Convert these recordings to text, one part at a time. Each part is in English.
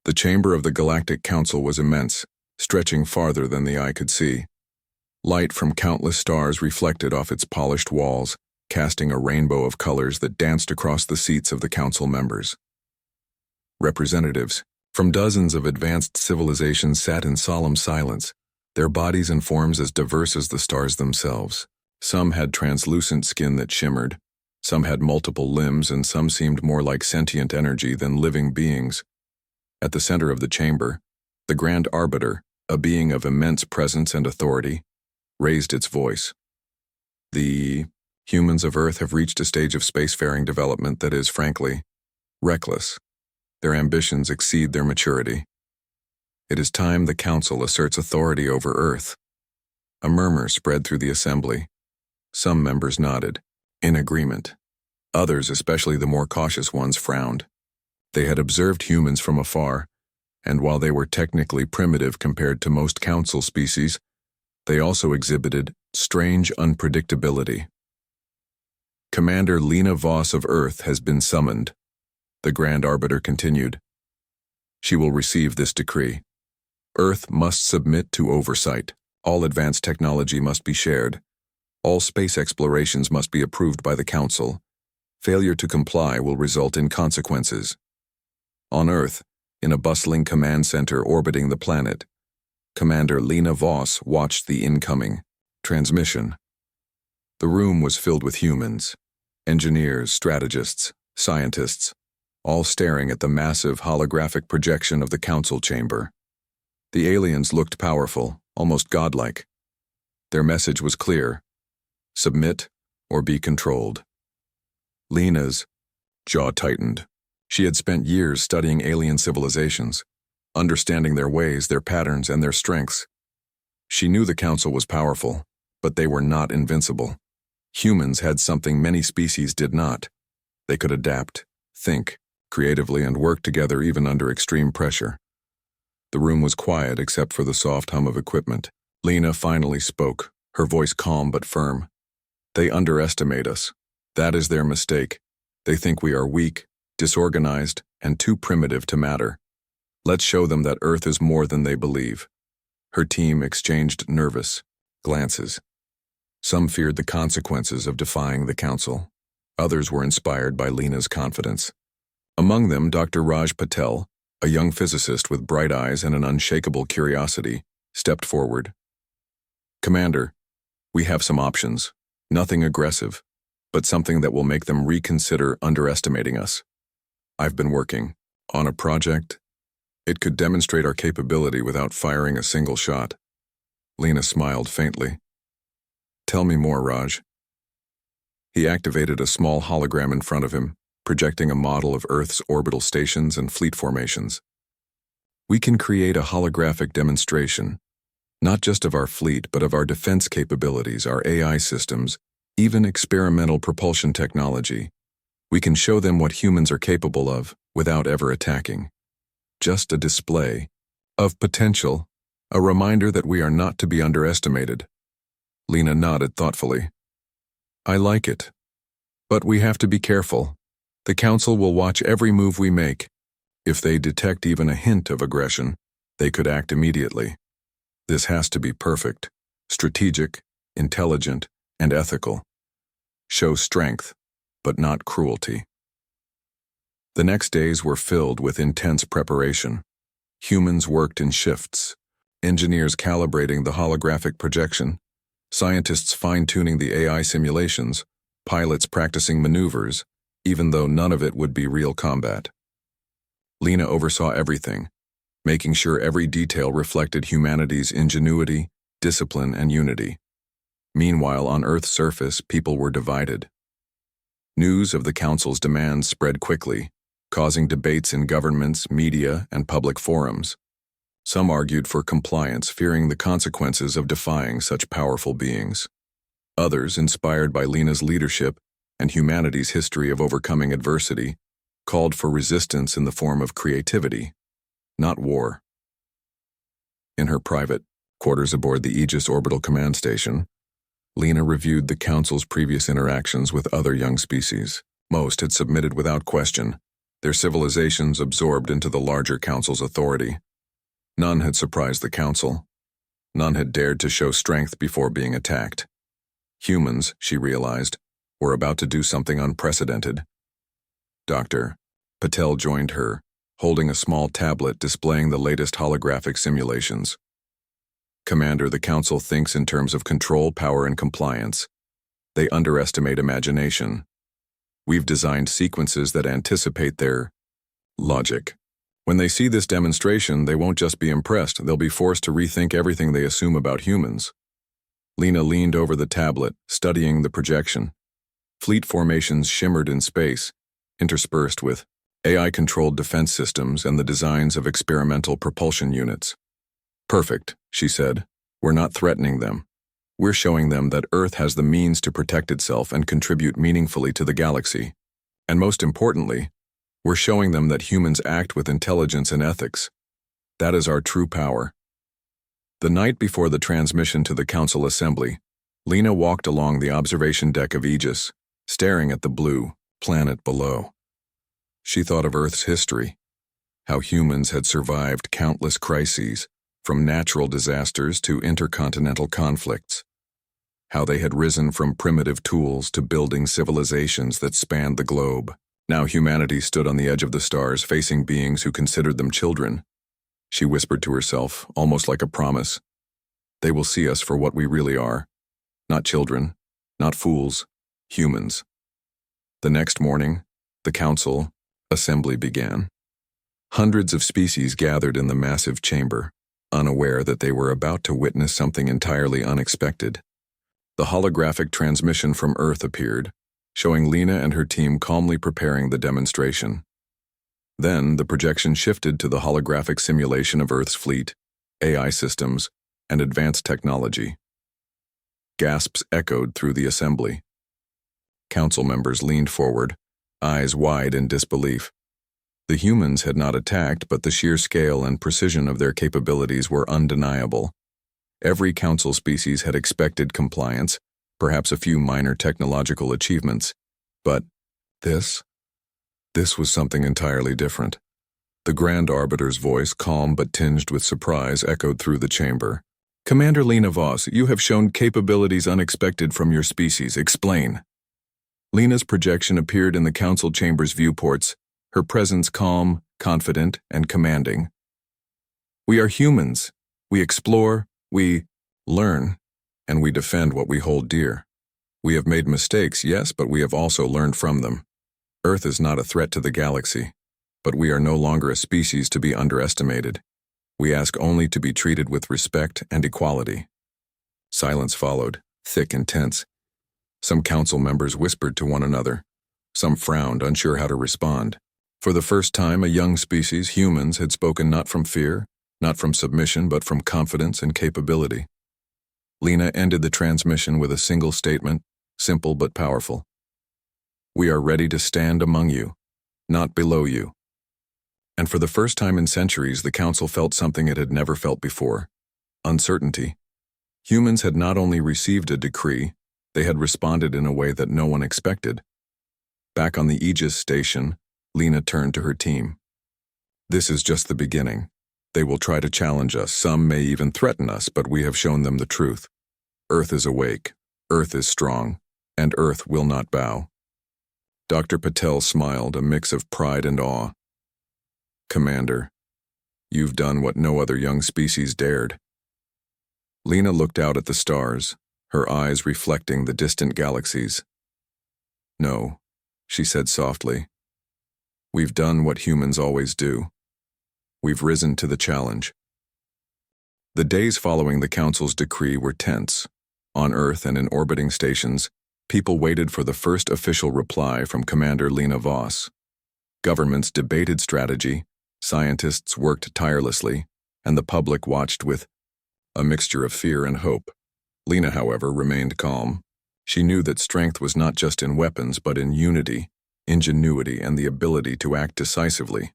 The chamber of the Galactic Council was immense, stretching farther than the eye could see. Light from countless stars reflected off its polished walls, casting a rainbow of colors that danced across the seats of the council members. Representatives from dozens of advanced civilizations sat in solemn silence, their bodies and forms as diverse as the stars themselves. Some had translucent skin that shimmered, some had multiple limbs, and some seemed more like sentient energy than living beings. At the center of the chamber, the Grand Arbiter, a being of immense presence and authority, raised its voice. The humans of Earth have reached a stage of spacefaring development that is, frankly, reckless. Their ambitions exceed their maturity. It is time the Council asserts authority over Earth. A murmur spread through the assembly. Some members nodded, in agreement. Others, especially the more cautious ones, frowned. They had observed humans from afar, and while they were technically primitive compared to most Council species, they also exhibited strange unpredictability. Commander Lena Voss of Earth has been summoned, the Grand Arbiter continued. She will receive this decree. Earth must submit to oversight. All advanced technology must be shared. All space explorations must be approved by the Council. Failure to comply will result in consequences. On Earth, in a bustling command center orbiting the planet, Commander Lena Voss watched the incoming transmission. The room was filled with humans, engineers, strategists, scientists, all staring at the massive holographic projection of the Council chamber. The aliens looked powerful, almost godlike. Their message was clear: submit or be controlled. Lena's jaw tightened. She had spent years studying alien civilizations, understanding their ways, their patterns, and their strengths. She knew the Council was powerful, but they were not invincible. Humans had something many species did not. They could adapt, think creatively, and work together even under extreme pressure. The room was quiet except for the soft hum of equipment. Lena finally spoke, her voice calm but firm. They underestimate us. That is their mistake. They think we are weak, disorganized, and too primitive to matter. Let's show them that Earth is more than they believe. Her team exchanged nervous glances. Some feared the consequences of defying the Council. Others were inspired by Lena's confidence. Among them, Dr. Raj Patel, a young physicist with bright eyes and an unshakable curiosity, stepped forward. Commander, we have some options. Nothing aggressive, but something that will make them reconsider underestimating us. I've been working on a project. It could demonstrate our capability without firing a single shot. Lena smiled faintly. Tell me more, Raj. He activated a small hologram in front of him, projecting a model of Earth's orbital stations and fleet formations. We can create a holographic demonstration, not just of our fleet, but of our defense capabilities, our AI systems, even experimental propulsion technology. We can show them what humans are capable of without ever attacking. Just a display of potential, a reminder that we are not to be underestimated. Lena nodded thoughtfully. I like it. But we have to be careful. The Council will watch every move we make. If they detect even a hint of aggression, they could act immediately. This has to be perfect, strategic, intelligent, and ethical. Show strength, but not cruelty. The next days were filled with intense preparation. Humans worked in shifts, engineers calibrating the holographic projection, scientists fine-tuning the AI simulations, pilots practicing maneuvers, even though none of it would be real combat. Lena oversaw everything, making sure every detail reflected humanity's ingenuity, discipline, and unity. Meanwhile, on Earth's surface, people were divided. News of the Council's demands spread quickly, causing debates in governments, media, and public forums. Some argued for compliance, fearing the consequences of defying such powerful beings. Others, inspired by Lena's leadership and humanity's history of overcoming adversity, called for resistance in the form of creativity, not war. In her private quarters aboard the Aegis Orbital Command Station, Lena reviewed the Council's previous interactions with other young species. Most had submitted without question. their civilizations absorbed into the larger council's authority. None had surprised the council. None had dared to show strength before being attacked. Humans, she realized, were about to do something unprecedented. Dr. Patel joined her, holding a small tablet displaying the latest holographic simulations. Commander, the council thinks in terms of control, power, and compliance. They underestimate imagination. We've designed sequences that anticipate their logic. When they see this demonstration, they won't just be impressed, they'll be forced to rethink everything they assume about humans. Lena leaned over the tablet, studying the projection. Fleet formations shimmered in space, interspersed with AI-controlled defense systems and the designs of experimental propulsion units. Perfect, she said. We're not threatening them. We're showing them that Earth has the means to protect itself and contribute meaningfully to the galaxy. And most importantly, we're showing them that humans act with intelligence and ethics. That is our true power. The night before the transmission to the Council Assembly, Lena walked along the observation deck of Aegis, staring at the blue planet below. She thought of Earth's history, how humans had survived countless crises, from natural disasters to intercontinental conflicts, how they had risen from primitive tools to building civilizations that spanned the globe. Now humanity stood on the edge of the stars, facing beings who considered them children. She whispered to herself, almost like a promise. They will see us for what we really are. Not children, not fools, humans. The next morning, the Council Assembly began. Hundreds of species gathered in the massive chamber, unaware that they were about to witness something entirely unexpected. The holographic transmission from Earth appeared, showing Lena and her team calmly preparing the demonstration. Then, the projection shifted to the holographic simulation of Earth's fleet, AI systems, and advanced technology. Gasps echoed through the assembly. Council members leaned forward, eyes wide in disbelief. The humans had not attacked, but the sheer scale and precision of their capabilities were undeniable. Every council species had expected compliance, perhaps a few minor technological achievements, but this was something entirely different. The Grand Arbiter's voice, calm but tinged with surprise, echoed through the chamber. Commander Lena Voss, you have shown capabilities unexpected from your species. Explain. Lena's projection appeared in the council chamber's viewports, her presence calm, confident, and commanding. We are humans. We explore, we learn, and we defend what we hold dear. We have made mistakes, yes, but we have also learned from them. Earth is not a threat to the galaxy, but we are no longer a species to be underestimated. We ask only to be treated with respect and equality. Silence followed, thick and tense. Some council members whispered to one another. Some frowned, unsure how to respond. For the first time, a young species, humans, had spoken not from fear, not from submission, but from confidence and capability. Lena ended the transmission with a single statement, simple but powerful. We are ready to stand among you, not below you. And for the first time in centuries, the council felt something it had never felt before: uncertainty. Humans had not only received a decree, they had responded in a way that no one expected. Back on the Aegis station, Lena turned to her team. This is just the beginning. They will try to challenge us, some may even threaten us, but we have shown them the truth. Earth is awake, Earth is strong, and Earth will not bow. Dr. Patel smiled, a mix of pride and awe. Commander, you've done what no other young species dared. Lena looked out at the stars, her eyes reflecting the distant galaxies. No, she said softly. We've done what humans always do. We've risen to the challenge. The days following the Council's decree were tense. On Earth and in orbiting stations, people waited for the first official reply from Commander Lena Voss. Governments debated strategy, scientists worked tirelessly, and the public watched with a mixture of fear and hope. Lena, however, remained calm. She knew that strength was not just in weapons, but in unity, ingenuity, and the ability to act decisively.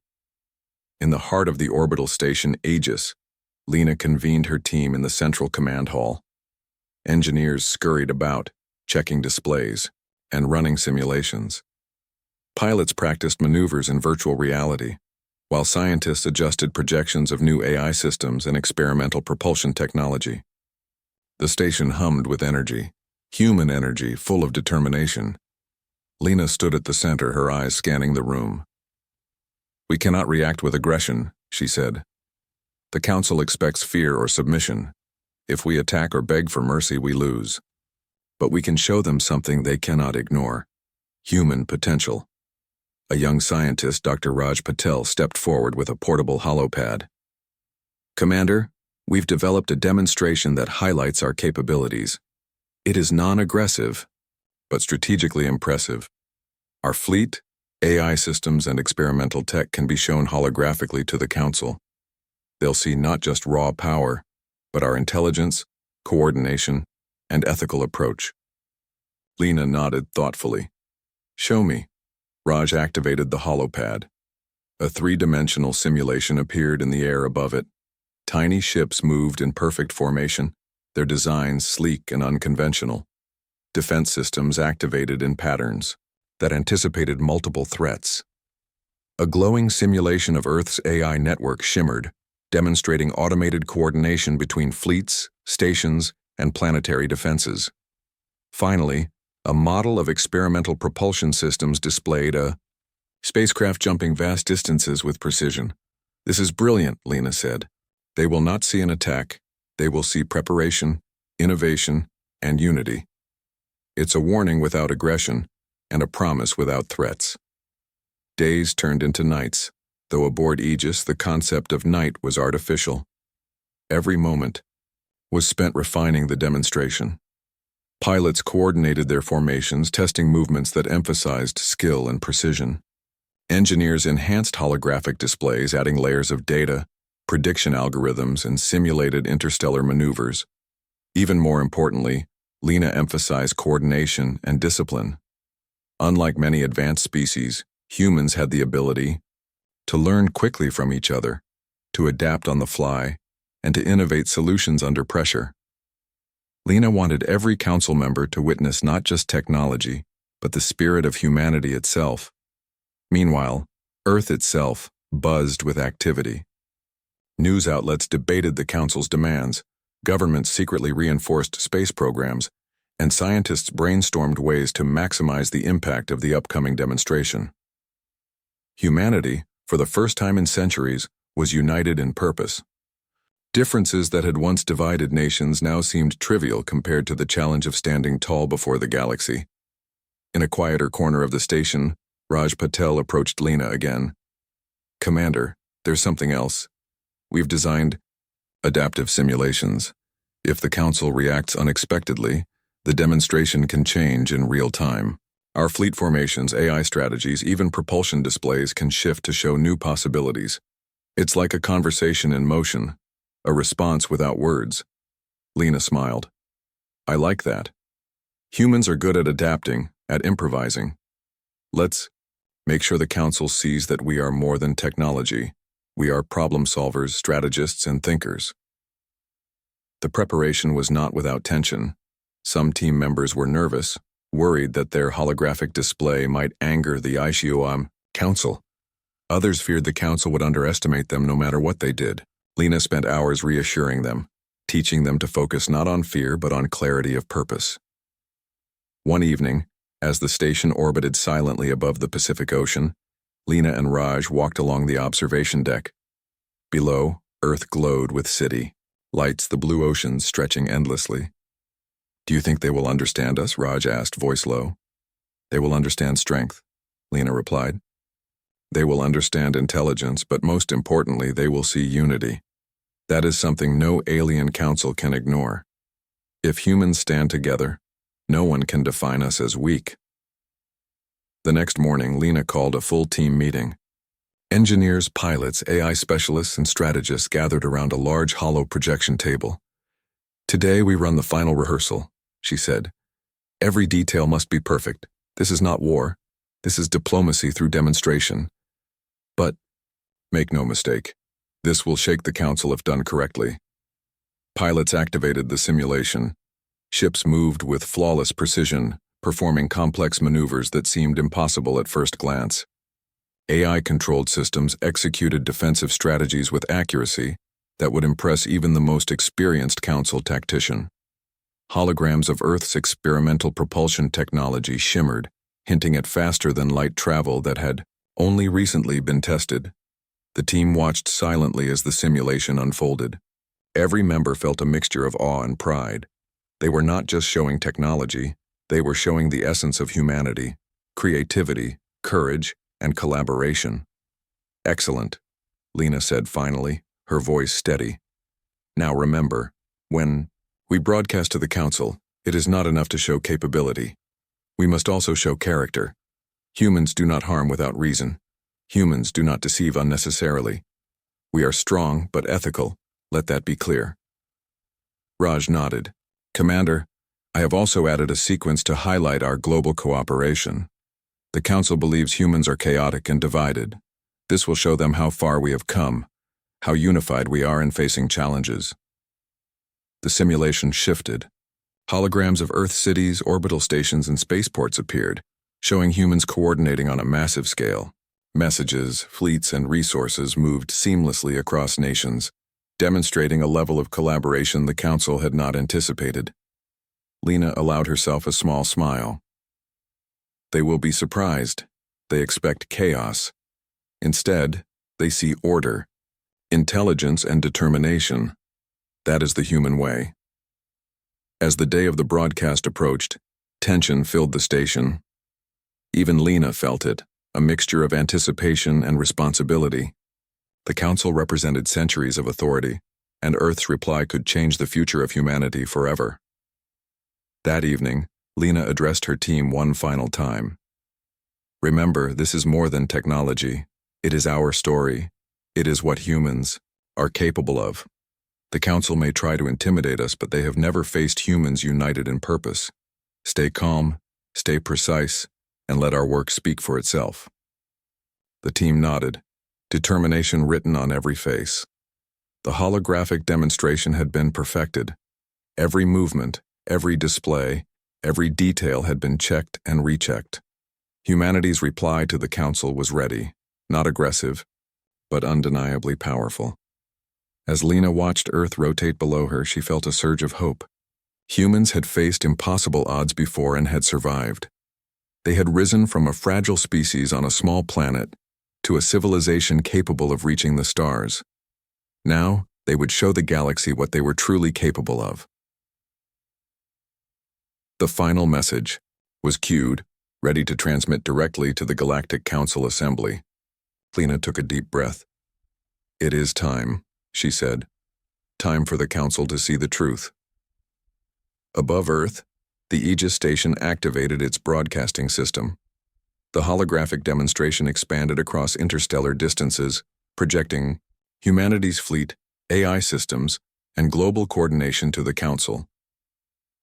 In the heart of the orbital station Aegis, Lena convened her team in the central command hall. Engineers scurried about, checking displays and running simulations. Pilots practiced maneuvers in virtual reality, while scientists adjusted projections of new AI systems and experimental propulsion technology. The station hummed with energy, human energy full of determination. Lena stood at the center, her eyes scanning the room. "We cannot react with aggression," she said. "The Council expects fear or submission. If we attack or beg for mercy, we lose. But we can show them something they cannot ignore: human potential." A young scientist, Dr. Raj Patel, stepped forward with a portable holopad. "Commander, we've developed a demonstration that highlights our capabilities. It is non-aggressive, but strategically impressive. Our fleet, AI systems, and experimental tech can be shown holographically to the Council. They'll see not just raw power, but our intelligence, coordination, and ethical approach." Lena nodded thoughtfully. "Show me." Raj activated the holopad. A three-dimensional simulation appeared in the air above it. Tiny ships moved in perfect formation, their designs sleek and unconventional. Defense systems activated in patterns that anticipated multiple threats. A glowing simulation of Earth's AI network shimmered, demonstrating automated coordination between fleets, stations, and planetary defenses. Finally, a model of experimental propulsion systems displayed a spacecraft jumping vast distances with precision. "This is brilliant," Lena said. "They will not see an attack. They will see preparation, innovation, and unity. It's a warning without aggression, and a promise without threats." Days turned into nights, though aboard Aegis the concept of night was artificial. Every moment was spent refining the demonstration. Pilots coordinated their formations, testing movements that emphasized skill and precision. Engineers enhanced holographic displays, adding layers of data, prediction algorithms, and simulated interstellar maneuvers. Even more importantly, Lena emphasized coordination and discipline. Unlike many advanced species, humans had the ability to learn quickly from each other, to adapt on the fly, and to innovate solutions under pressure. Lena wanted every council member to witness not just technology, but the spirit of humanity itself. Meanwhile, Earth itself buzzed with activity. News outlets debated the Council's demands, governments secretly reinforced space programs, and scientists brainstormed ways to maximize the impact of the upcoming demonstration. Humanity, for the first time in centuries, was united in purpose. Differences that had once divided nations now seemed trivial compared to the challenge of standing tall before the galaxy. In a quieter corner of the station, Raj Patel approached Lena again. "Commander, there's something else. We've designed adaptive simulations. If the Council reacts unexpectedly, the demonstration can change in real time. Our fleet formations, AI strategies, even propulsion displays can shift to show new possibilities. It's like a conversation in motion, a response without words." Lena smiled. "I like that. Humans are good at adapting, at improvising. Let's make sure the Council sees that we are more than technology. We are problem solvers, strategists, and thinkers." The preparation was not without tension. Some team members were nervous, worried that their holographic display might anger the HFY Council. Others feared the Council would underestimate them no matter what they did. Lena spent hours reassuring them, teaching them to focus not on fear but on clarity of purpose. One evening, as the station orbited silently above the Pacific Ocean, Lena and Raj walked along the observation deck. Below, Earth glowed with city lights, the blue ocean stretching endlessly. "Do you think they will understand us?" Raj asked, voice low. "They will understand strength," Lena replied. "They will understand intelligence, but most importantly, they will see unity. That is something no alien council can ignore. If humans stand together, no one can define us as weak." The next morning, Lena called a full team meeting. Engineers, pilots, AI specialists, and strategists gathered around a large hollow projection table. "Today we run the final rehearsal," she said. "Every detail must be perfect. This is not war. This is diplomacy through demonstration. But make no mistake, this will shake the Council if done correctly." Pilots activated the simulation. Ships moved with flawless precision, performing complex maneuvers that seemed impossible at first glance. AI-controlled systems executed defensive strategies with accuracy that would impress even the most experienced council tactician. Holograms of Earth's experimental propulsion technology shimmered, hinting at faster-than-light travel that had only recently been tested. The team watched silently as the simulation unfolded. Every member felt a mixture of awe and pride. They were not just showing technology, they were showing the essence of humanity, creativity, courage, and collaboration. "Excellent," Lena said finally, her voice steady. "Now remember, when we broadcast to the council, it is not enough to show capability. We must also show character. Humans do not harm without reason. Humans do not deceive unnecessarily. We are strong but ethical, let that be clear." Raj nodded. "Commander, I have also added a sequence to highlight our global cooperation. The Council believes humans are chaotic and divided. This will show them how far we have come, how unified we are in facing challenges." The simulation shifted. Holograms of Earth cities, orbital stations, and spaceports appeared, showing humans coordinating on a massive scale. Messages, fleets, and resources moved seamlessly across nations, demonstrating a level of collaboration the Council had not anticipated. Lena allowed herself a small smile. They will be surprised. They expect chaos. Instead, they see order, intelligence, and determination. That is the human way. As the day of the broadcast approached, tension filled the station. Even Lena felt it, a mixture of anticipation and responsibility. The Council represented centuries of authority, and Earth's reply could change the future of humanity forever. That evening, Lena addressed her team one final time. "Remember, this is more than technology. It is our story. It is what humans are capable of. The Council may try to intimidate us, but they have never faced humans united in purpose. Stay calm, stay precise, and let our work speak for itself." The team nodded, determination written on every face. The holographic demonstration had been perfected. Every movement, every display, every detail had been checked and rechecked. Humanity's reply to the Council was ready, not aggressive, but undeniably powerful. As Lena watched Earth rotate below her, she felt a surge of hope. Humans had faced impossible odds before and had survived. They had risen from a fragile species on a small planet to a civilization capable of reaching the stars. Now, they would show the galaxy what they were truly capable of. The final message was cued, ready to transmit directly to the Galactic Council Assembly. Lena took a deep breath. "It is time," she said. "Time for the Council to see the truth." Above Earth, the Aegis station activated its broadcasting system. The holographic demonstration expanded across interstellar distances, projecting humanity's fleet, AI systems, and global coordination to the Council.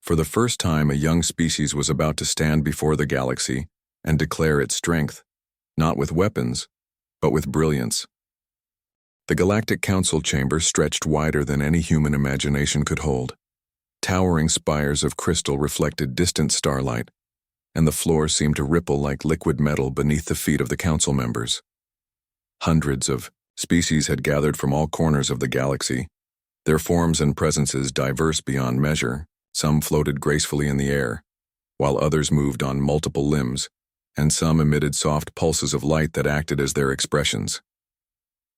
For the first time, a young species was about to stand before the galaxy and declare its strength, not with weapons, but with brilliance. The Galactic Council chamber stretched wider than any human imagination could hold. Towering spires of crystal reflected distant starlight, and the floor seemed to ripple like liquid metal beneath the feet of the council members. Hundreds of species had gathered from all corners of the galaxy, their forms and presences diverse beyond measure. Some floated gracefully in the air, while others moved on multiple limbs, and some emitted soft pulses of light that acted as their expressions.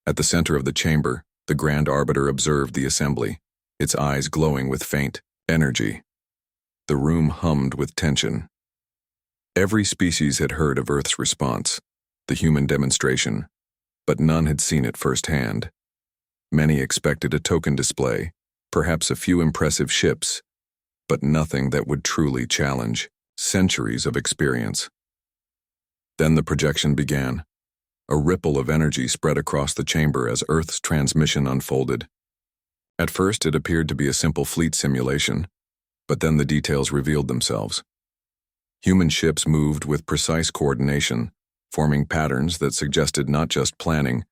At the center of the chamber, the Grand Arbiter observed the assembly, its eyes glowing with faint energy. The room hummed with tension. Every species had heard of Earth's response, the human demonstration, but none had seen it firsthand. Many expected a token display, perhaps a few impressive ships, but nothing that would truly challenge centuries of experience. Then the projection began. A ripple of energy spread across the chamber as Earth's transmission unfolded. At first, it appeared to be a simple fleet simulation, but then the details revealed themselves. Human ships moved with precise coordination, forming patterns that suggested not just planning,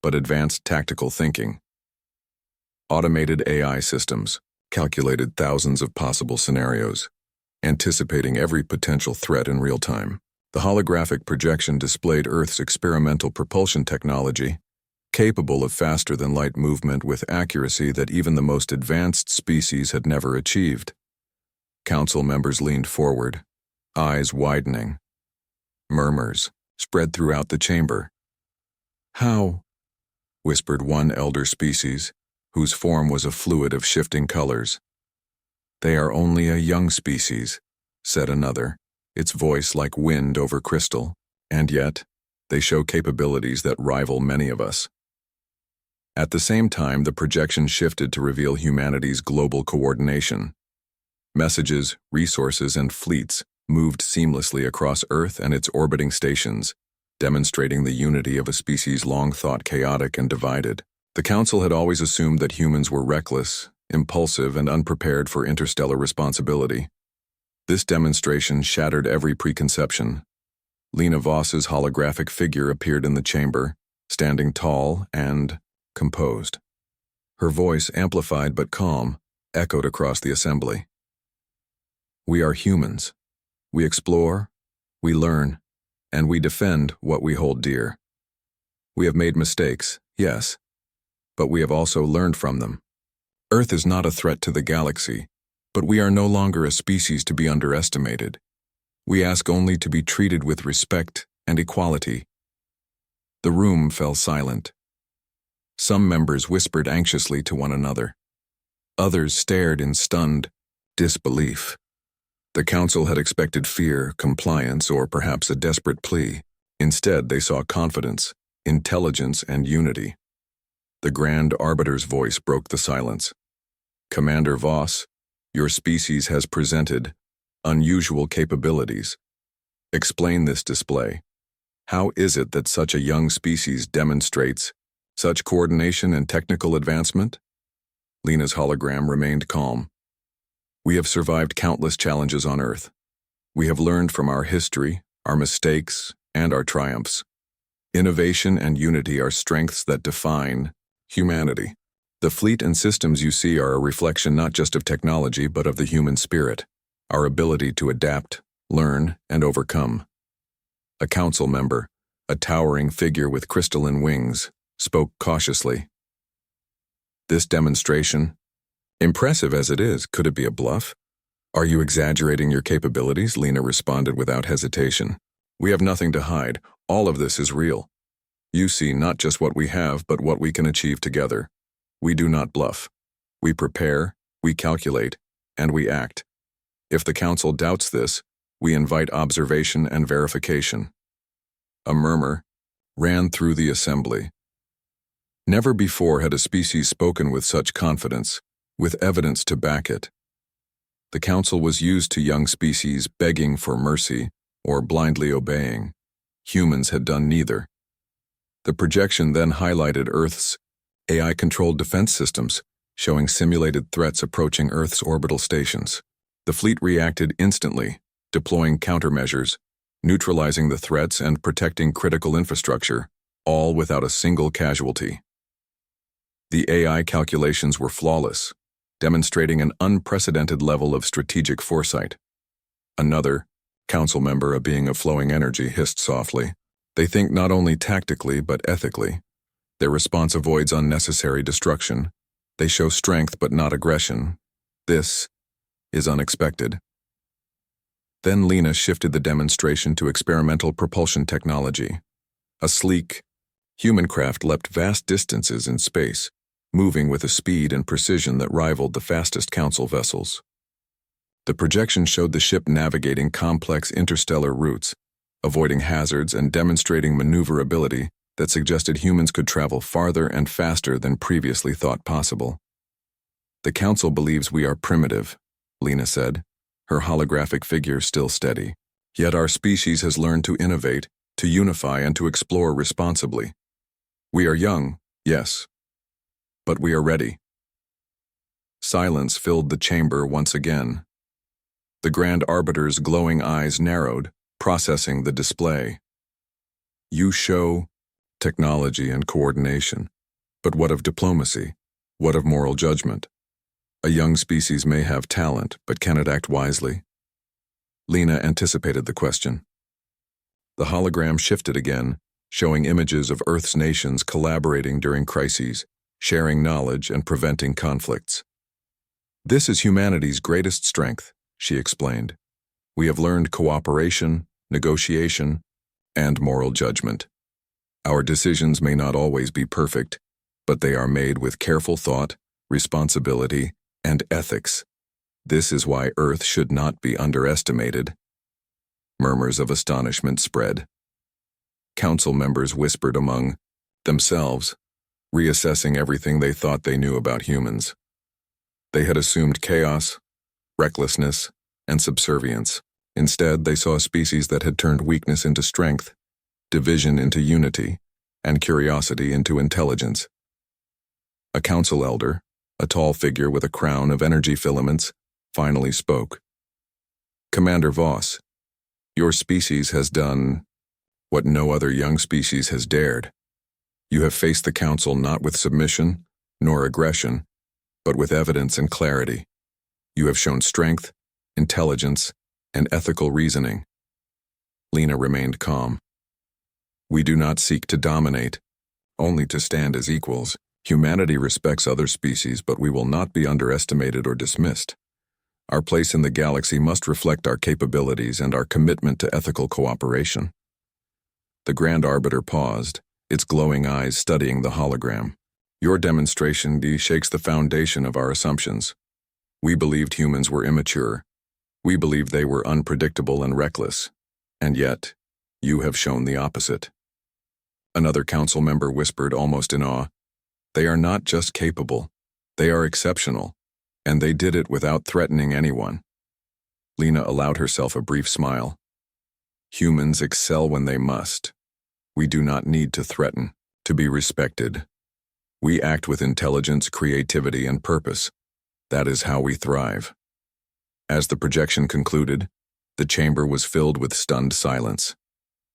but advanced tactical thinking. Automated AI systems calculated thousands of possible scenarios, anticipating every potential threat in real time. The holographic projection displayed Earth's experimental propulsion technology, capable of faster-than-light movement with accuracy that even the most advanced species had never achieved. Council members leaned forward, eyes widening. Murmurs spread throughout the chamber. "How?" whispered one elder species, whose form was a fluid of shifting colors. "They are only a young species," said another, its voice like wind over crystal, "and yet they show capabilities that rival many of us." At the same time, the projection shifted to reveal humanity's global coordination. Messages, resources, and fleets moved seamlessly across Earth and its orbiting stations, demonstrating the unity of a species long thought chaotic and divided. The Council had always assumed that humans were reckless, impulsive, and unprepared for interstellar responsibility. This demonstration shattered every preconception. Lena Voss's holographic figure appeared in the chamber, standing tall and composed. Her voice, amplified but calm, echoed across the assembly. "We are humans. We explore, we learn, and we defend what we hold dear. We have made mistakes, yes, but we have also learned from them. Earth is not a threat to the galaxy, but we are no longer a species to be underestimated. We ask only to be treated with respect and equality." The room fell silent. Some members whispered anxiously to one another. Others stared in stunned disbelief. The Council had expected fear, compliance, or perhaps a desperate plea. Instead, they saw confidence, intelligence, and unity. The Grand Arbiter's voice broke the silence. "Commander Voss, your species has presented unusual capabilities. Explain this display. How is it that such a young species demonstrates such coordination and technical advancement?" Lena's hologram remained calm. "We have survived countless challenges on Earth. We have learned from our history, our mistakes, and our triumphs. Innovation and unity are strengths that define humanity. The fleet and systems you see are a reflection not just of technology but of the human spirit, our ability to adapt, learn, and overcome." A council member, a towering figure with crystalline wings, spoke cautiously. "This demonstration, impressive as it is, could it be a bluff? Are you exaggerating your capabilities?" Lena responded without hesitation. "We have nothing to hide. All of this is real. You see not just what we have, but what we can achieve together. We do not bluff. We prepare, we calculate, and we act. If the Council doubts this, we invite observation and verification." A murmur ran through the assembly. Never before had a species spoken with such confidence, with evidence to back it. The Council was used to young species begging for mercy or blindly obeying. Humans had done neither. The projection then highlighted Earth's AI-controlled defense systems, showing simulated threats approaching Earth's orbital stations. The fleet reacted instantly, deploying countermeasures, neutralizing the threats and protecting critical infrastructure, all without a single casualty. The AI calculations were flawless, demonstrating an unprecedented level of strategic foresight. Another, council member, a being of flowing energy, hissed softly. "They think not only tactically but ethically. Their response avoids unnecessary destruction. They show strength but not aggression. This is unexpected." Then Lena shifted the demonstration to experimental propulsion technology. A sleek, human craft leapt vast distances in space, moving with a speed and precision that rivaled the fastest council vessels. The projection showed the ship navigating complex interstellar routes, avoiding hazards and demonstrating maneuverability that suggested humans could travel farther and faster than previously thought possible. "The Council believes we are primitive," Lena said, her holographic figure still steady. "Yet our species has learned to innovate, to unify, and to explore responsibly. We are young, yes, but we are ready." Silence filled the chamber once again. The Grand Arbiter's glowing eyes narrowed, processing the display. "You show technology and coordination, but what of diplomacy? What of moral judgment? A young species may have talent, but can it act wisely? Lena anticipated the question. The hologram shifted again, showing images of Earth's nations collaborating during crises, sharing knowledge and preventing conflicts. This is humanity's greatest strength, she explained. We have learned cooperation, negotiation, and moral judgment. Our decisions may not always be perfect, but they are made with careful thought, responsibility, and ethics. This is why Earth should not be underestimated. Murmurs of astonishment spread. Council members whispered among themselves, reassessing everything they thought they knew about humans. They had assumed chaos, recklessness, and subservience. Instead, they saw a species that had turned weakness into strength, division into unity, and curiosity into intelligence. A council elder, a tall figure with a crown of energy filaments, finally spoke. Commander Voss, your species has done what no other young species has dared. You have faced the council not with submission, nor aggression, but with evidence and clarity. You have shown strength, intelligence, and ethical reasoning. Lena remained calm. We do not seek to dominate, only to stand as equals. Humanity respects other species, but we will not be underestimated or dismissed. Our place in the galaxy must reflect our capabilities and our commitment to ethical cooperation. The Grand Arbiter paused, its glowing eyes studying the hologram. Your demonstration shakes the foundation of our assumptions. We believed humans were immature. We believed they were unpredictable and reckless. And yet, you have shown the opposite. Another council member whispered almost in awe. They are not just capable, they are exceptional, and they did it without threatening anyone. Lena allowed herself a brief smile. Humans excel when they must. We do not need to threaten, to be respected. We act with intelligence, creativity, and purpose. That is how we thrive. As the projection concluded, the chamber was filled with stunned silence.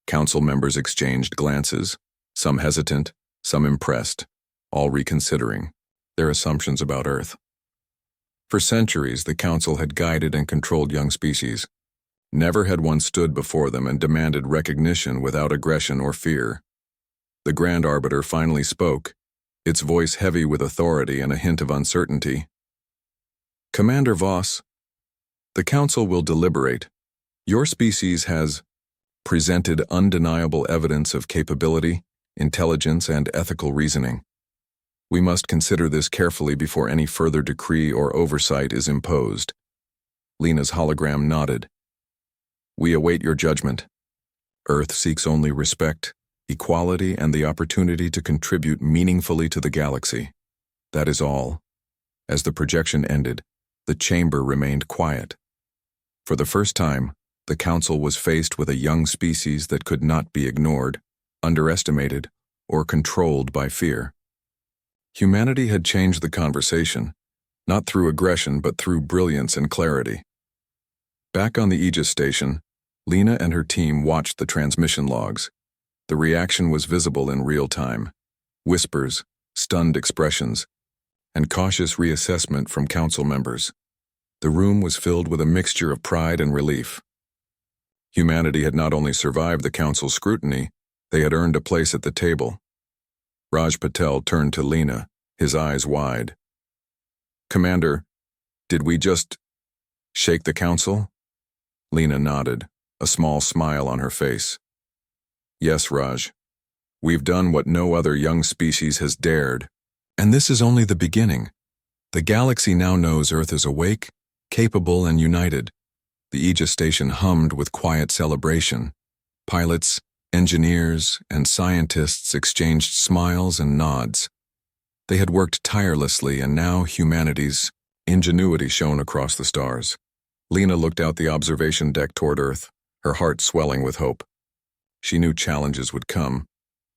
Council members exchanged glances, some hesitant, some impressed, all reconsidering their assumptions about Earth. For centuries, the Council had guided and controlled young species. Never had one stood before them and demanded recognition without aggression or fear. The Grand Arbiter finally spoke, its voice heavy with authority and a hint of uncertainty. Commander Voss, the Council will deliberate. Your species has presented undeniable evidence of capability, intelligence, and ethical reasoning. We must consider this carefully before any further decree or oversight is imposed. Lena's hologram nodded. We await your judgment. Earth seeks only respect, equality, and the opportunity to contribute meaningfully to the galaxy. That is all. As the projection ended, the chamber remained quiet. For the first time, the Council was faced with a young species that could not be ignored, underestimated, or controlled by fear. Humanity had changed the conversation, not through aggression but through brilliance and clarity. Back on the Aegis station, Lena and her team watched the transmission logs. The reaction was visible in real time. Whispers, stunned expressions, and cautious reassessment from Council members. The room was filled with a mixture of pride and relief. Humanity had not only survived the Council's scrutiny, they had earned a place at the table. Raj Patel turned to Lena, his eyes wide. Commander, did we just shake the Council? Lena nodded, a small smile on her face. Yes, Raj. We've done what no other young species has dared. And this is only the beginning. The galaxy now knows Earth is awake, capable, and united. The Aegis station hummed with quiet celebration. Pilots, engineers, and scientists exchanged smiles and nods. They had worked tirelessly, and now humanity's ingenuity shone across the stars. Lena looked out the observation deck toward Earth, her heart swelling with hope. She knew challenges would come.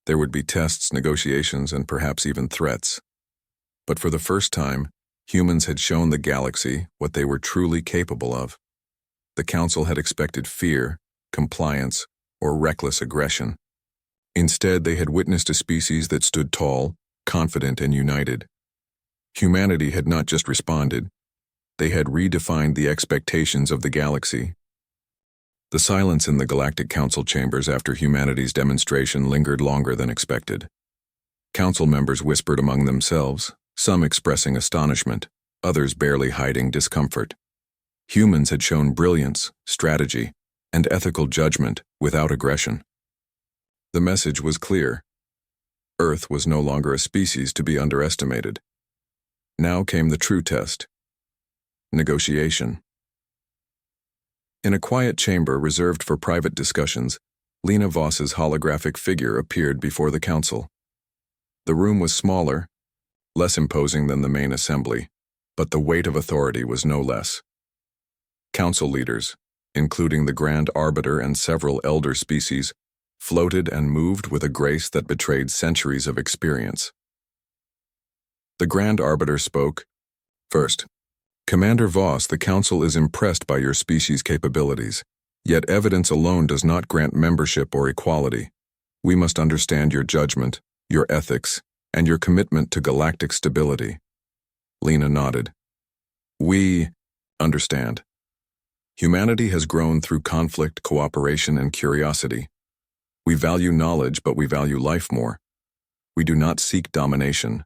There would be tests, negotiations, and perhaps even threats. But for the first time, humans had shown the galaxy what they were truly capable of. The Council had expected fear, compliance, or reckless aggression. Instead, they had witnessed a species that stood tall, confident, and united. Humanity had not just responded, they had redefined the expectations of the galaxy. The silence in the Galactic Council chambers after humanity's demonstration lingered longer than expected. Council members whispered among themselves, some expressing astonishment, others barely hiding discomfort. Humans had shown brilliance, strategy, and ethical judgment without aggression. The message was clear. Earth was no longer a species to be underestimated. Now came the true test: negotiation. In a quiet chamber reserved for private discussions, Lena Voss's holographic figure appeared before the council. The room was smaller, less imposing than the main assembly, but the weight of authority was no less. Council leaders, including the Grand Arbiter and several elder species, floated and moved with a grace that betrayed centuries of experience. The Grand Arbiter spoke. First, Commander Voss, the Council is impressed by your species' capabilities, yet evidence alone does not grant membership or equality. We must understand your judgment, your ethics, and your commitment to galactic stability. Lena nodded. We understand. Humanity has grown through conflict, cooperation, and curiosity. We value knowledge, but we value life more. We do not seek domination.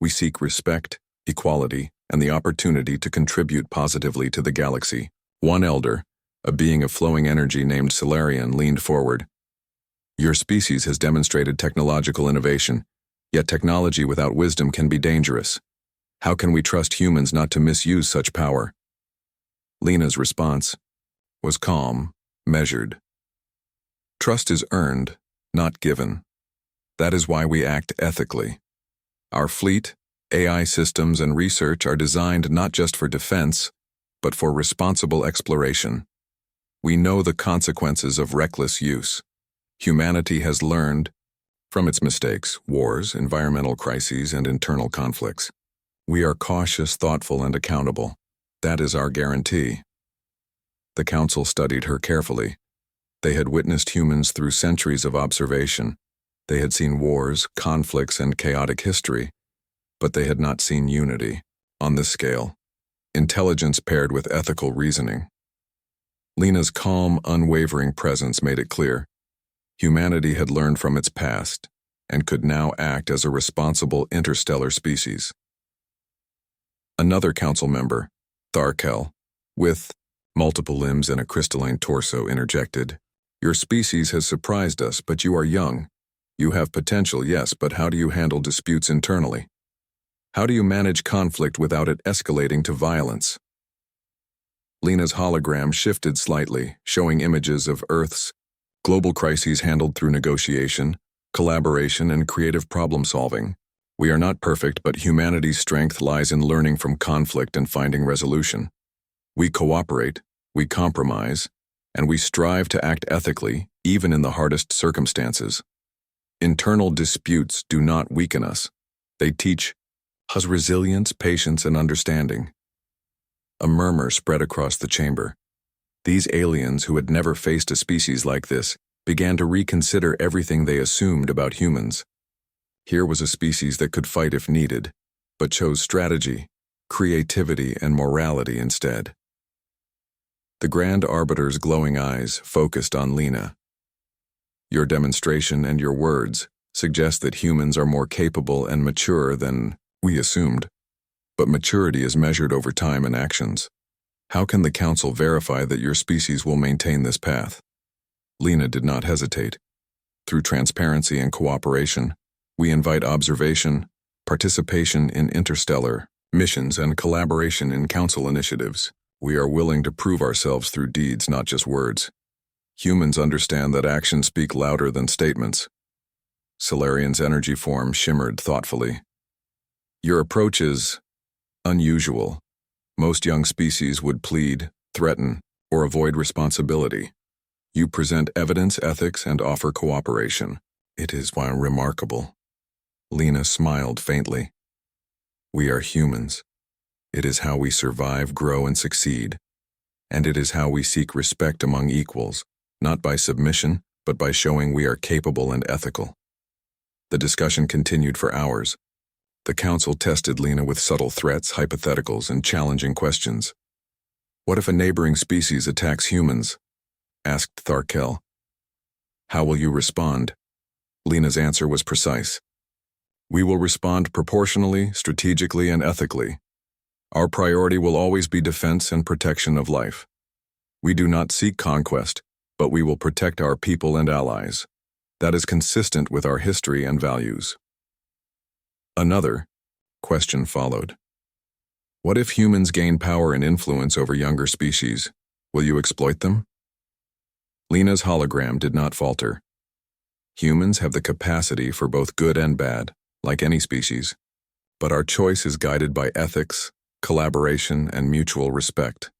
We seek respect, equality, and the opportunity to contribute positively to the galaxy. One elder, a being of flowing energy named Solarian, leaned forward. Your species has demonstrated technological innovation, yet technology without wisdom can be dangerous. How can we trust humans not to misuse such power? Lena's response was calm, measured. Trust is earned, not given. That is why we act ethically. Our fleet, AI systems, and research are designed not just for defense, but for responsible exploration. We know the consequences of reckless use. Humanity has learned from its mistakes, wars, environmental crises, and internal conflicts. We are cautious, thoughtful, and accountable. That is our guarantee. The Council studied her carefully. They had witnessed humans through centuries of observation. They had seen wars, conflicts, and chaotic history, but they had not seen unity on this scale. Intelligence paired with ethical reasoning. Lena's calm, unwavering presence made it clear. Humanity had learned from its past and could now act as a responsible interstellar species. Another council member, Tharkel, with multiple limbs and a crystalline torso, interjected. Your species has surprised us, but you are young. You have potential, yes, but how do you handle disputes internally? How do you manage conflict without it escalating to violence? Lena's hologram shifted slightly, showing images of Earth's global crises handled through negotiation, collaboration, and creative problem-solving. We are not perfect, but humanity's strength lies in learning from conflict and finding resolution. We cooperate, we compromise, and we strive to act ethically, even in the hardest circumstances. Internal disputes do not weaken us. They teach us resilience, patience, and understanding. A murmur spread across the chamber. These aliens, who had never faced a species like this, began to reconsider everything they assumed about humans. Here was a species that could fight if needed, but chose strategy, creativity, and morality instead. The Grand Arbiter's glowing eyes focused on Lena. Your demonstration and your words suggest that humans are more capable and mature than we assumed. But maturity is measured over time and actions. How can the Council verify that your species will maintain this path? Lena did not hesitate. Through transparency and cooperation, we invite observation, participation in interstellar missions, and collaboration in Council initiatives. We are willing to prove ourselves through deeds, not just words. Humans understand that actions speak louder than statements. Solarian's energy form shimmered thoughtfully. Your approach is unusual. Most young species would plead, threaten, or avoid responsibility. You present evidence, ethics, and offer cooperation. It is remarkable. Lena smiled faintly. We are humans. It is how we survive, grow, and succeed. And it is how we seek respect among equals, not by submission, but by showing we are capable and ethical. The discussion continued for hours. The Council tested Lena with subtle threats, hypotheticals, and challenging questions. What if a neighboring species attacks humans? asked Tharkel. How will you respond? Lena's answer was precise. We will respond proportionally, strategically, and ethically. Our priority will always be defense and protection of life. We do not seek conquest, but we will protect our people and allies. That is consistent with our history and values. Another question followed. What if humans gain power and influence over younger species? Will you exploit them? Lena's hologram did not falter. Humans have the capacity for both good and bad, like any species, but our choice is guided by ethics, collaboration, and mutual respect.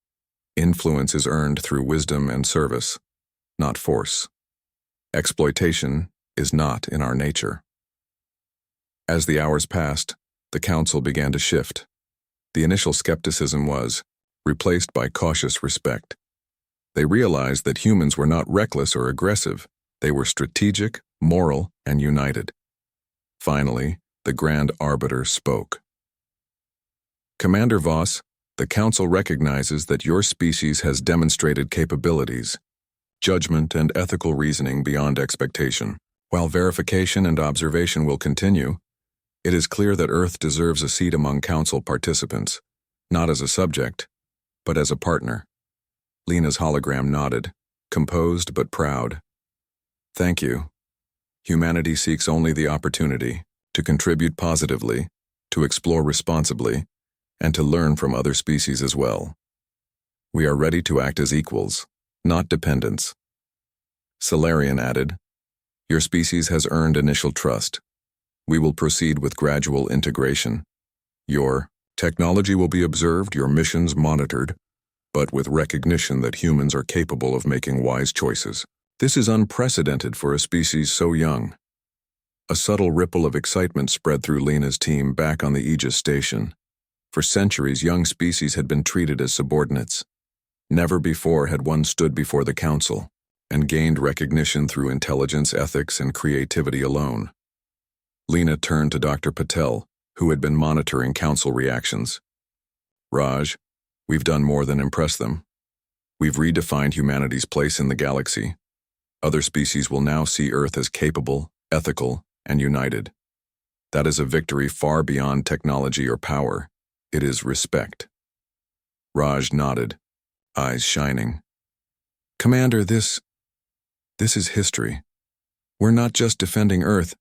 Influence is earned through wisdom and service, not force. Exploitation is not in our nature. As the hours passed, the council began to shift. The initial skepticism was replaced by cautious respect. They realized that humans were not reckless or aggressive. They were strategic, moral, and united. Finally, the Grand Arbiter spoke. Commander Voss, the Council recognizes that your species has demonstrated capabilities, judgment, and ethical reasoning beyond expectation. While verification and observation will continue, it is clear that Earth deserves a seat among Council participants, not as a subject, but as a partner. Lena's hologram nodded, composed but proud. Thank you. Humanity seeks only the opportunity to contribute positively, to explore responsibly, and to learn from other species as well. We are ready to act as equals, not dependents. Solarian added, your species has earned initial trust. We will proceed with gradual integration. Your technology will be observed, your missions monitored, but with recognition that humans are capable of making wise choices. This is unprecedented for a species so young. A subtle ripple of excitement spread through Lena's team back on the Aegis station. For centuries, young species had been treated as subordinates. Never before had one stood before the Council and gained recognition through intelligence, ethics, and creativity alone. Lena turned to Dr. Patel, who had been monitoring Council reactions. Raj, we've done more than impress them. We've redefined humanity's place in the galaxy. Other species will now see Earth as capable, ethical, and united. That is a victory far beyond technology or power. It is respect. Raj nodded, eyes shining. Commander, this is history. We're not just defending Earth.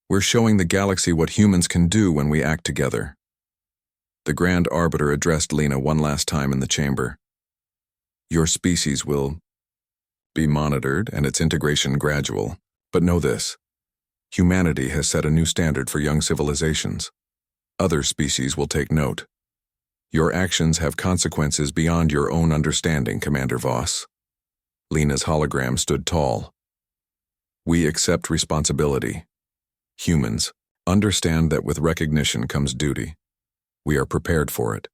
We're showing the galaxy what humans can do when we act together. The Grand Arbiter addressed Lena one last time in the chamber. Your species will be monitored and its integration gradual. But know this. Humanity has set a new standard for young civilizations. Other species will take note. Your actions have consequences beyond your own understanding, Commander Voss. Lena's hologram stood tall. We accept responsibility. Humans, understand that with recognition comes duty. We are prepared for it.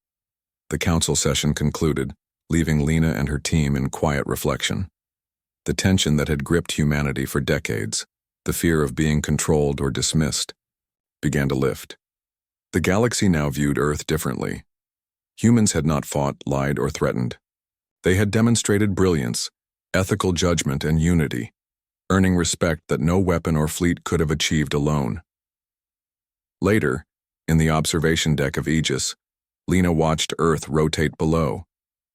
The council session concluded, leaving Lena and her team in quiet reflection. The tension that had gripped humanity for decades, the fear of being controlled or dismissed, began to lift. The galaxy now viewed Earth differently. Humans had not fought, lied, or threatened. They had demonstrated brilliance, ethical judgment, and unity, earning respect that no weapon or fleet could have achieved alone. Later, in the observation deck of Aegis, Lena watched Earth rotate below.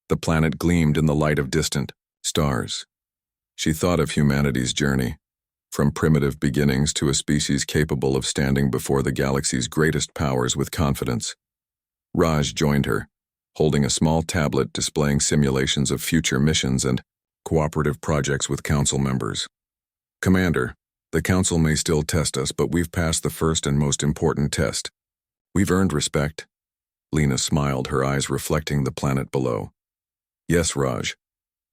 The planet gleamed in the light of distant stars. She thought of humanity's journey, from primitive beginnings to a species capable of standing before the galaxy's greatest powers with confidence. Raj joined her, holding a small tablet displaying simulations of future missions and cooperative projects with council members. Commander, the council may still test us, but we've passed the first and most important test. We've earned respect. Lena smiled, her eyes reflecting the planet below. Yes, Raj,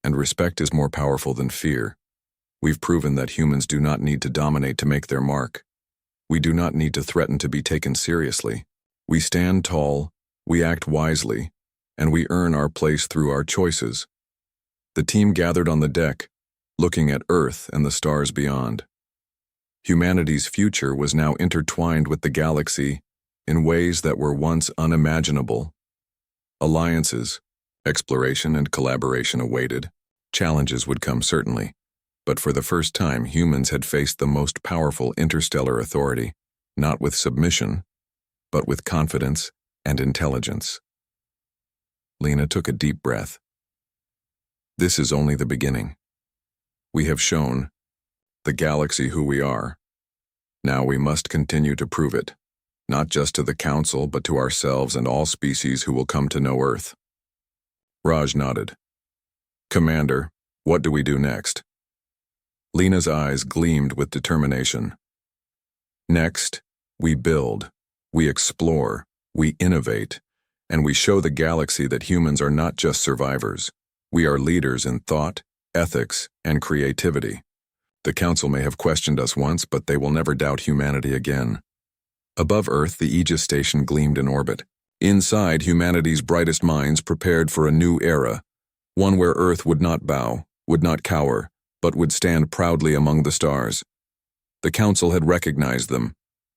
and respect is more powerful than fear. We've proven that humans do not need to dominate to make their mark. We do not need to threaten to be taken seriously. We stand tall, we act wisely, and we earn our place through our choices. The team gathered on the deck, looking at Earth and the stars beyond. Humanity's future was now intertwined with the galaxy in ways that were once unimaginable. Alliances, exploration, and collaboration awaited, Challenges would come certainly, but for the first time humans had faced the most powerful interstellar authority, not with submission, but with confidence and intelligence. Lena took a deep breath. This is only the beginning. We have shown the galaxy who we are. Now we must continue to prove it, not just to the Council, but to ourselves and all species who will come to know Earth. Raj nodded. Commander, what do we do next? Lena's eyes gleamed with determination. Next, we build, we explore, we innovate, and we show the galaxy that humans are not just survivors. We are leaders in thought, ethics, and creativity. The Council may have questioned us once, but they will never doubt humanity again. Above Earth, the Aegis station gleamed in orbit. Inside, humanity's brightest minds prepared for a new era, one where Earth would not bow, would not cower, but would stand proudly among the stars. The Council had recognized them.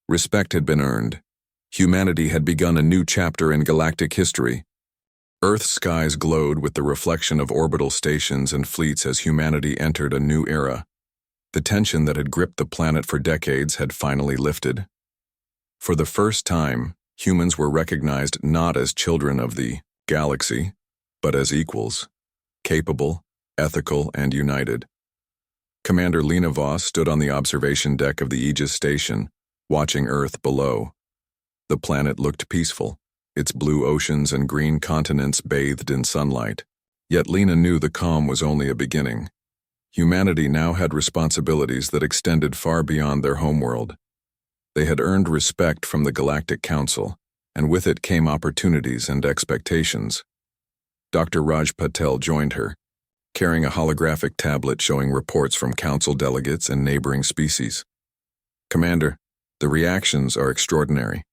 Respect had been earned. Humanity had begun a new chapter in galactic history. Earth's skies glowed with the reflection of orbital stations and fleets as humanity entered a new era. The tension that had gripped the planet for decades had finally lifted. For the first time, humans were recognized not as children of the galaxy, but as equals, capable, ethical, and united. Commander Lena Voss stood on the observation deck of the Aegis station, watching Earth below. The planet looked peaceful, its blue oceans and green continents bathed in sunlight. Yet Lena knew the calm was only a beginning. Humanity now had responsibilities that extended far beyond their homeworld. They had earned respect from the Galactic Council, and with it came opportunities and expectations. Dr. Raj Patel joined her, carrying a holographic tablet showing reports from Council delegates and neighboring species. Commander, the reactions are extraordinary.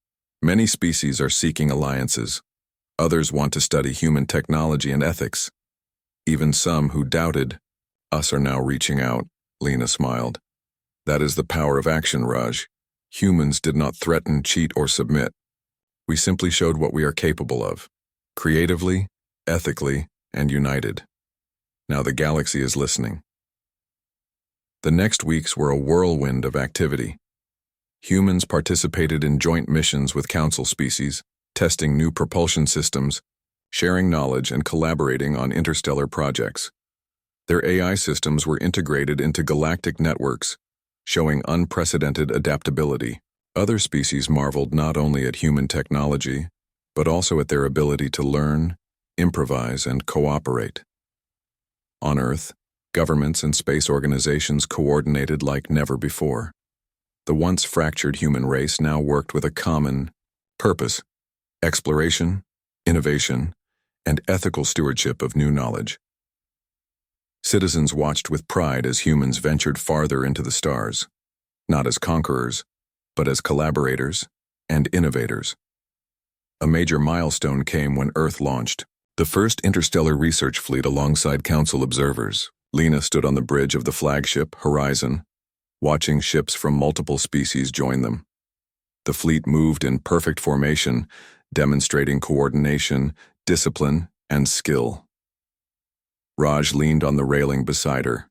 Many species are seeking alliances. Others want to study human technology and ethics. Even some who doubted us are now reaching out, Lena smiled. That is the power of action, Raj. Humans did not threaten, cheat, or submit. We simply showed what we are capable of, creatively, ethically, and united. Now the galaxy is listening. The next weeks were a whirlwind of activity. Humans participated in joint missions with Council species, testing new propulsion systems, sharing knowledge, and collaborating on interstellar projects. Their AI systems were integrated into galactic networks, showing unprecedented adaptability. Other species marveled not only at human technology, but also at their ability to learn, improvise, and cooperate. On Earth, governments and space organizations coordinated like never before. The once fractured human race now worked with a common purpose: exploration, innovation, and ethical stewardship of new knowledge. Citizens watched with pride as humans ventured farther into the stars, not as conquerors, but as collaborators and innovators. A major milestone came when Earth launched the first interstellar research fleet alongside Council observers. Lena stood on the bridge of the flagship, Horizon, watching ships from multiple species join them. The fleet moved in perfect formation, demonstrating coordination, discipline, and skill. Raj leaned on the railing beside her.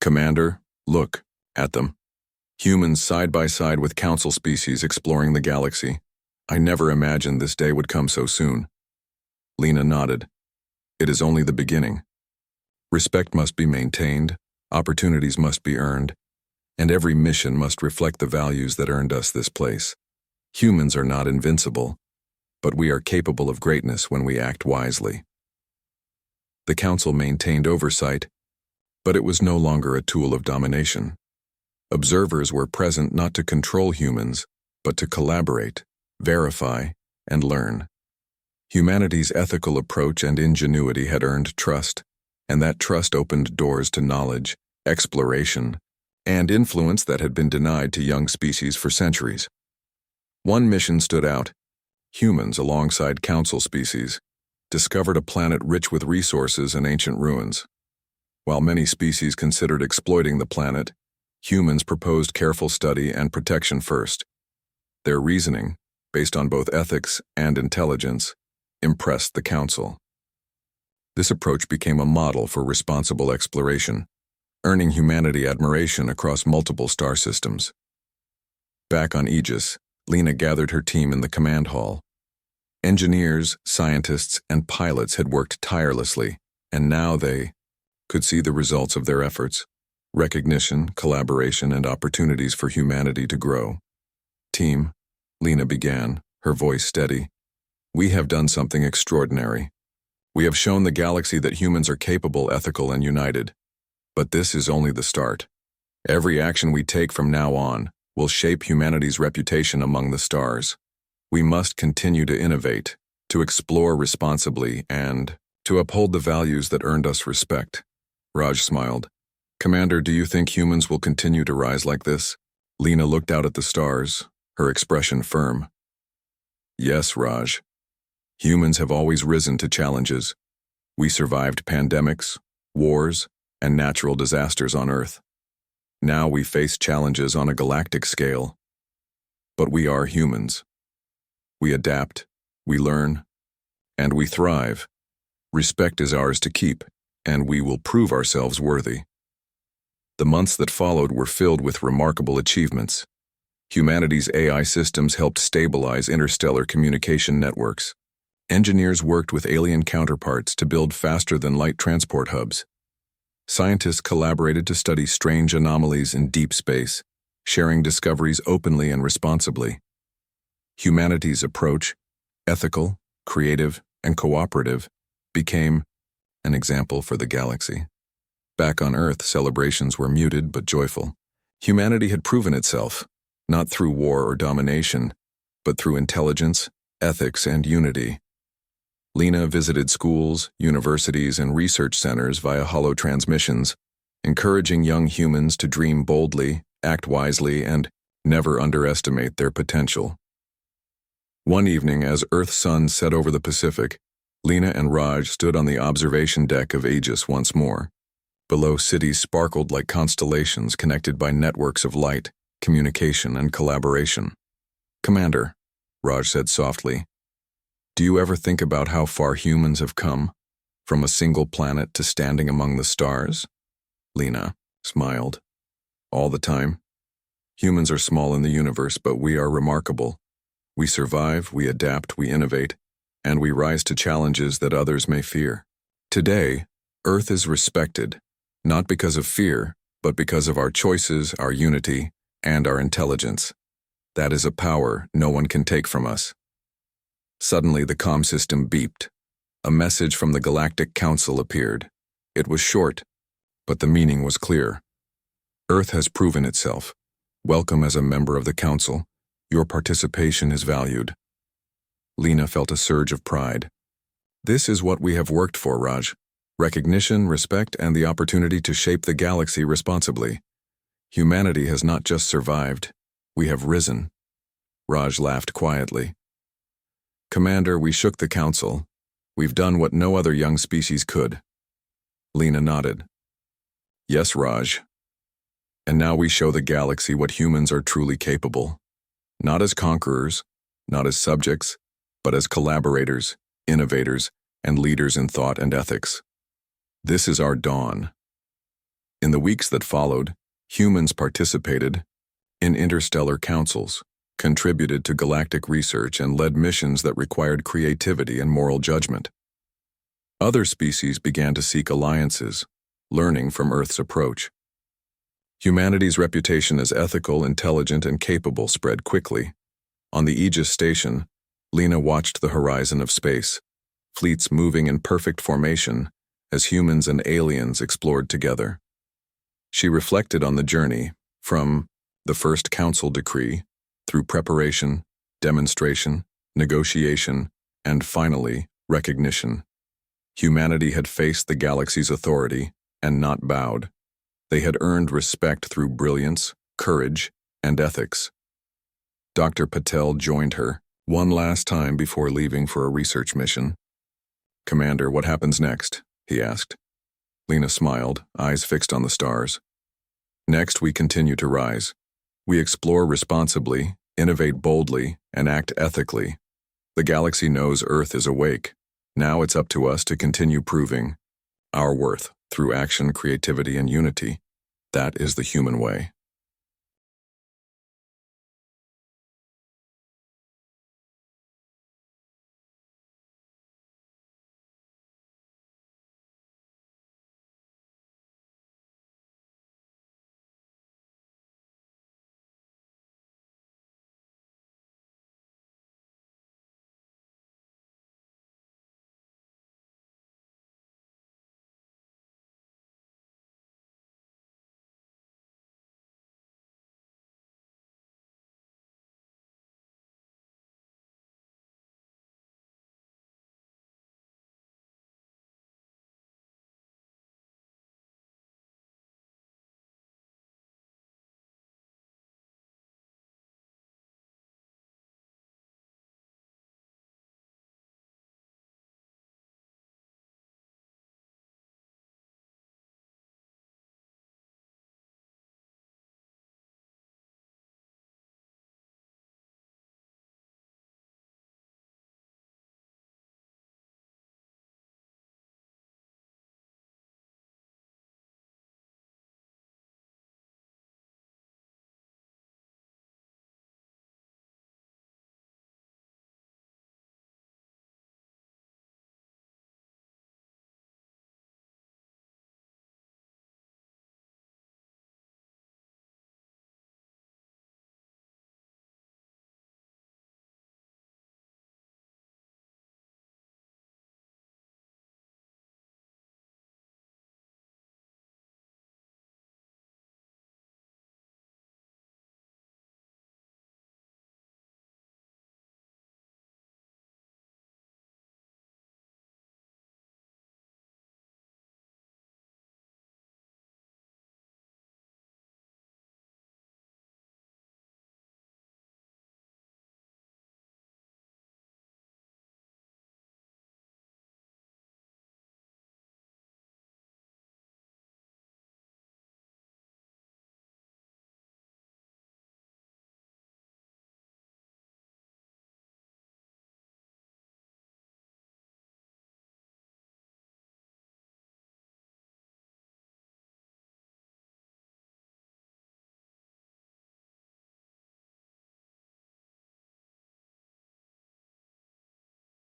Commander, look at them. Humans side by side with Council species exploring the galaxy. I never imagined this day would come so soon. Lena nodded. It is only the beginning. Respect must be maintained, opportunities must be earned, and every mission must reflect the values that earned us this place. Humans are not invincible, but we are capable of greatness when we act wisely. The Council maintained oversight, but it was no longer a tool of domination. Observers were present not to control humans, but to collaborate, verify, and learn. Humanity's ethical approach and ingenuity had earned trust, and that trust opened doors to knowledge, exploration, and influence that had been denied to young species for centuries. One mission stood out. Humans, alongside Council species, discovered a planet rich with resources and ancient ruins. While many species considered exploiting the planet, humans proposed careful study and protection first. Their reasoning, based on both ethics and intelligence, impressed the Council. This approach became a model for responsible exploration, earning humanity admiration across multiple star systems. Back on Aegis, Lena gathered her team in the command hall. Engineers, scientists, and pilots had worked tirelessly, and now they could see the results of their efforts: recognition, collaboration, and opportunities for humanity to grow. Team, Lena began, her voice steady. We have done something extraordinary. We have shown the galaxy that humans are capable, ethical, and united. But this is only the start. Every action we take from now on will shape humanity's reputation among the stars. We must continue to innovate, to explore responsibly, and to uphold the values that earned us respect. Raj smiled. Commander, do you think humans will continue to rise like this? Lena looked out at the stars, her expression firm. Yes, Raj. Humans have always risen to challenges. We survived pandemics, wars, and natural disasters on Earth. Now we face challenges on a galactic scale. But we are humans. We adapt, we learn, and we thrive. Respect is ours to keep, and we will prove ourselves worthy. The months that followed were filled with remarkable achievements. Humanity's AI systems helped stabilize interstellar communication networks. Engineers worked with alien counterparts to build faster-than-light transport hubs. Scientists collaborated to study strange anomalies in deep space, sharing discoveries openly and responsibly. Humanity's approach, ethical, creative, and cooperative, became an example for the galaxy. Back on Earth, celebrations were muted but joyful. Humanity had proven itself, not through war or domination, but through intelligence, ethics, and unity. Lena visited schools, universities, and research centers via holo transmissions, encouraging young humans to dream boldly, act wisely, and never underestimate their potential. One evening, as Earth's sun set over the Pacific, Lena and Raj stood on the observation deck of Aegis once more. Below, cities sparkled like constellations connected by networks of light, communication, and collaboration. Commander, Raj said softly, do you ever think about how far humans have come, from a single planet to standing among the stars? Lena smiled. All the time. Humans are small in the universe, but we are remarkable. We survive, we adapt, we innovate, and we rise to challenges that others may fear. Today, Earth is respected, not because of fear, but because of our choices, our unity, and our intelligence. That is a power no one can take from us. Suddenly, the comm system beeped. A message from the Galactic Council appeared. It was short, but the meaning was clear. Earth has proven itself. Welcome as a member of the Council. Your participation is valued. Lena felt a surge of pride. This is what we have worked for, Raj. Recognition, respect, and the opportunity to shape the galaxy responsibly. Humanity has not just survived. We have risen. Raj laughed quietly. Commander, we shook the Council. We've done what no other young species could. Lena nodded. Yes, Raj. And now we show the galaxy what humans are truly capable. Not as conquerors, not as subjects, but as collaborators, innovators, and leaders in thought and ethics. This is our dawn. In the weeks that followed, humans participated in interstellar councils, contributed to galactic research, and led missions that required creativity and moral judgment. Other species began to seek alliances, learning from Earth's approach. Humanity's reputation as ethical, intelligent, and capable spread quickly. On the Aegis station, Lena watched the horizon of space, fleets moving in perfect formation as humans and aliens explored together. She reflected on the journey, from the first council decree, through preparation, demonstration, negotiation, and finally, recognition. Humanity had faced the galaxy's authority and not bowed. They had earned respect through brilliance, courage, and ethics. Dr. Patel joined her, one last time before leaving for a research mission. Commander, what happens next? He asked. Lena smiled, eyes fixed on the stars. Next, we continue to rise. We explore responsibly, innovate boldly, and act ethically. The galaxy knows Earth is awake. Now it's up to us to continue proving our worth through action, creativity, and unity. That is the human way.